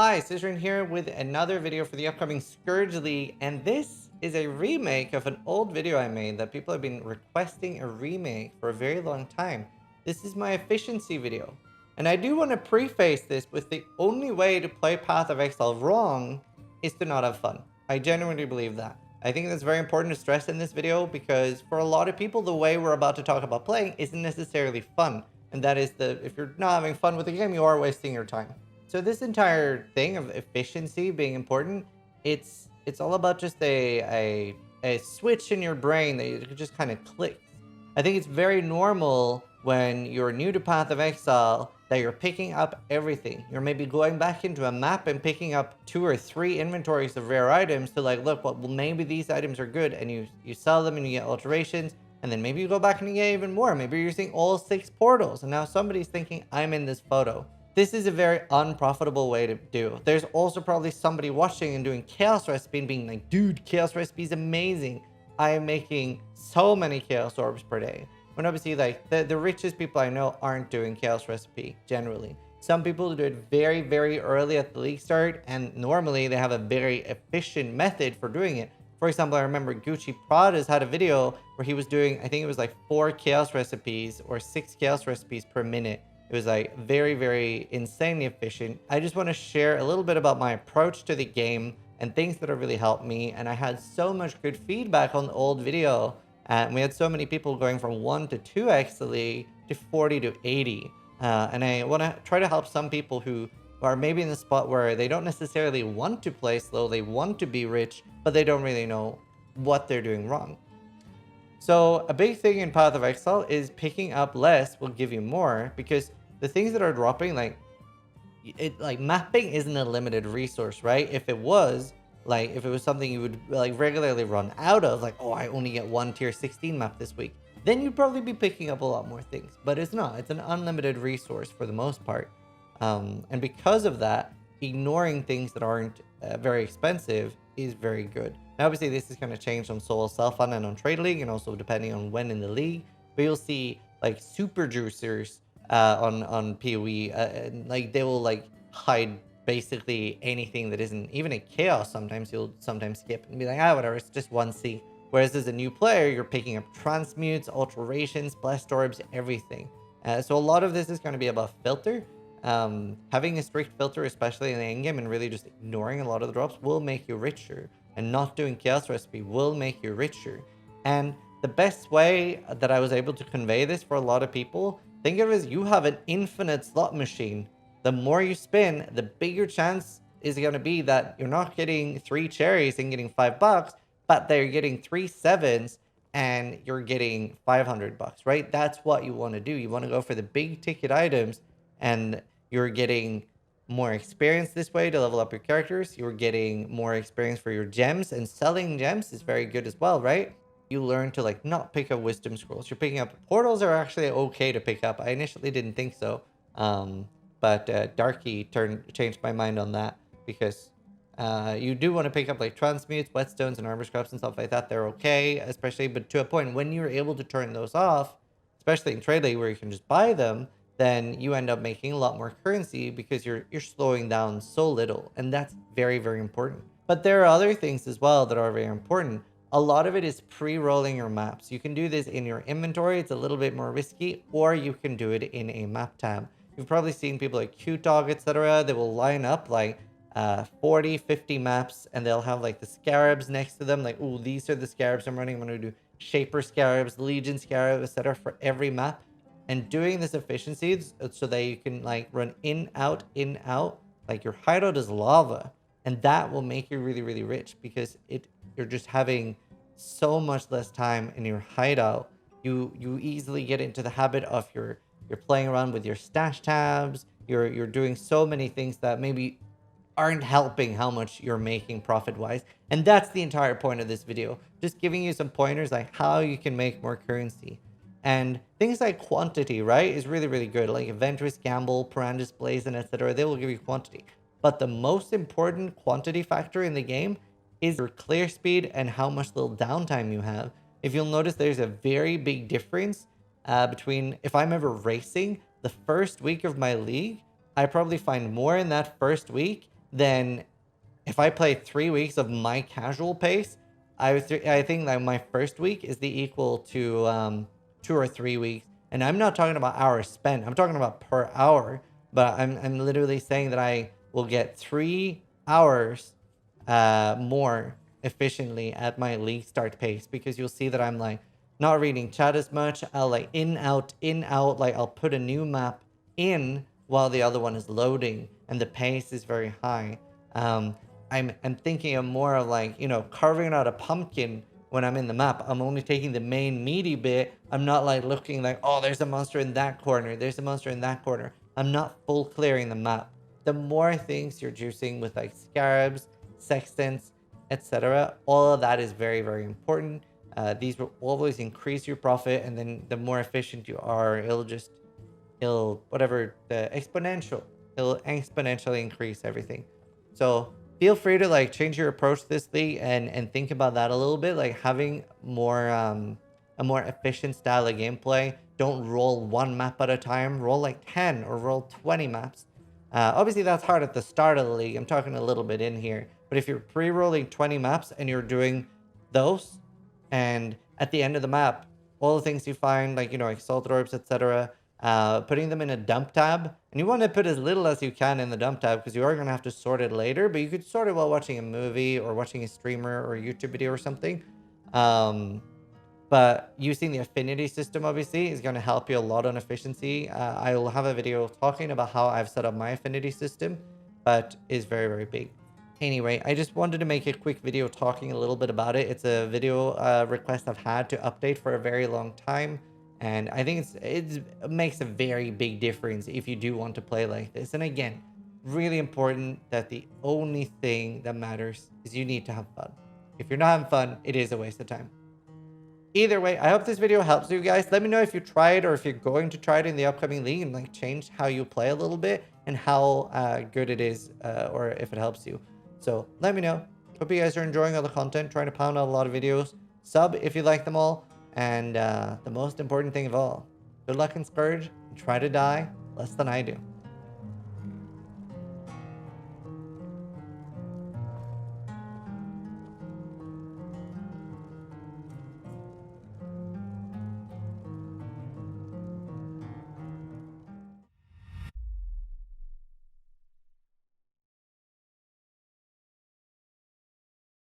Hi, Zizaran here with another video for the upcoming Scourge League, and this is a remake of an old video I made that people have been requesting a remake for a very long time. This is my efficiency video, and I do want to preface this with the only way to play Path of Exile wrong is to not have fun. I genuinely believe that. I think that's very important to stress in this video because for a lot of people, the way we're about to talk about playing isn't necessarily fun. And that is if you're not having fun with the game, you are wasting your time. So this entire thing of efficiency being important, it's all about just a switch in your brain that you just kind of clicks. I think it's very normal when you're new to Path of Exile that you're picking up everything. You're maybe going back into a map and picking up 2 or 3 inventories of rare items to like, look, well, maybe these items are good, and you sell them and you get alterations, and then maybe you go back and you get even more. Maybe you're using all 6 portals, and now somebody's thinking, I'm in this photo. This is a very unprofitable way to do. There's also probably somebody watching and doing Chaos Recipe and being like, dude, Chaos Recipe is amazing. I am making so many Chaos Orbs per day. When obviously like the richest people I know aren't doing Chaos Recipe generally. Some people do it very, very early at the league start, and normally they have a very efficient method for doing it. For example, I remember Gucci Prada's had a video where he was doing, I think it was like 4 Chaos Recipes or 6 Chaos Recipes per minute. It was like very, very insanely efficient. I just want to share a little bit about my approach to the game and things that have really helped me. And I had so much good feedback on the old video. And we had so many people going from 1 to 2x the league to 40 to 80. And I want to try to help some people who are maybe in the spot where they don't necessarily want to play slow. They want to be rich, but they don't really know what they're doing wrong. So a big thing in Path of Exile is picking up less will give you more, because the things that are dropping, like mapping isn't a limited resource, right? If it was something you would like regularly run out of, like, oh, I only get 1 tier 16 map this week, then you'd probably be picking up a lot more things. But it's not. It's an unlimited resource for the most part. And because of that, ignoring things that aren't very expensive is very good. Now, obviously, this is going to change on solo self-fund and on Trade League, and also depending on when in the league. But you'll see like super juicers on PoE, like they will like hide basically anything that isn't even a chaos. Sometimes you'll skip and be like, whatever, it's just 1C. Whereas as a new player, you're picking up transmutes, alterations, blessed orbs, everything. So a lot of this is going to be about filter. Having a strict filter, especially in the endgame, and really just ignoring a lot of the drops will make you richer. And not doing Chaos Recipe will make you richer. And the best way that I was able to convey this for a lot of people, think of it as you have an infinite slot machine. The more you spin, the bigger chance is going to be that you're not getting 3 cherries and getting $5, but they're getting 3 sevens and you're getting $500, right? That's what you want to do. You want to go for the big ticket items, and you're getting more experience this way to level up your characters. You're getting more experience for your gems, and selling gems is very good as well, right? You learn to like not pick up wisdom scrolls. You're picking up portals are actually okay to pick up. I initially didn't think so, but Darky changed my mind on that, because you do want to pick up like transmutes, whetstones, and armor scraps and stuff like that. They're okay, especially, but to a point when you're able to turn those off, especially in Trade League where you can just buy them, then you end up making a lot more currency because you're slowing down so little, and that's very, very important. But there are other things as well that are very important. A lot of it is pre-rolling your maps. You can do this in your inventory. It's a little bit more risky, or you can do it in a map tab. You've probably seen people like Qtog, etc. They will line up like 40, 50 maps, and they'll have like the scarabs next to them. Like, oh, these are the scarabs I'm running. I'm going to do Shaper scarabs, Legion scarabs, etc. for every map. And doing this efficiency so that you can like run in, out, like your hideout is lava. And that will make you really, really rich, because you're just having so much less time in your hideout. You easily get into the habit of you're playing around with your stash tabs. You're doing so many things that maybe aren't helping how much you're making profit-wise. And that's the entire point of this video. Just giving you some pointers like how you can make more currency. And things like quantity, right, is really, really good. Like Event Gamble, Parandus Blaze, and etc. They will give you quantity. But the most important quantity factor in the game is your clear speed and how much little downtime you have. If you'll notice, there's a very big difference between, if I'm ever racing, the first week of my league, I probably find more in that first week then if I play 3 weeks of my casual pace, I think that my first week is the equal to 2 or 3 weeks. And I'm not talking about hours spent. I'm talking about per hour. But I'm literally saying that I will get 3 hours more efficiently at my league start pace, because you'll see that I'm like not reading chat as much. I'll like in out. Like I'll put a new map in while the other one is loading, and the pace is very high. I'm thinking of more of like, you know, carving out a pumpkin when I'm in the map. I'm only taking the main meaty bit. I'm not like looking like, oh, there's a monster in that corner. There's a monster in that corner. I'm not full clearing the map. The more things you're juicing with like scarabs, sextants, etc., all of that is very, very important. These will always increase your profit, and then the more efficient you are, it'll exponentially increase everything. So feel free to like change your approach to this league and think about that a little bit, like having more a more efficient style of gameplay. Don't roll one map at a time, roll like 10 or roll 20 maps. Obviously that's hard at the start of the league. I'm talking a little bit in here, but if you're pre-rolling 20 maps and you're doing those, and at the end of the map, all the things you find, like, you know, exalted orbs, etc., putting them in a dump tab, and you want to put as little as you can in the dump tab, because you are going to have to sort it later, but you could sort it while watching a movie or watching a streamer or a YouTube video or something. But using the affinity system, obviously, is going to help you a lot on efficiency. I will have a video talking about how I've set up my affinity system, but is very, very big. Anyway, I just wanted to make a quick video talking a little bit about it. It's a video request I've had to update for a very long time. And I think it makes a very big difference if you do want to play like this. And again, really important that the only thing that matters is you need to have fun. If you're not having fun, it is a waste of time. Either way, I hope this video helps you guys. Let me know if you tried or if you're going to try it in the upcoming league and like change how you play a little bit and how good it is or if it helps you. So let me know. Hope you guys are enjoying all the content, trying to pound out a lot of videos. Sub if you like them all. And the most important thing of all, good luck in Scourge and try to die less than I do.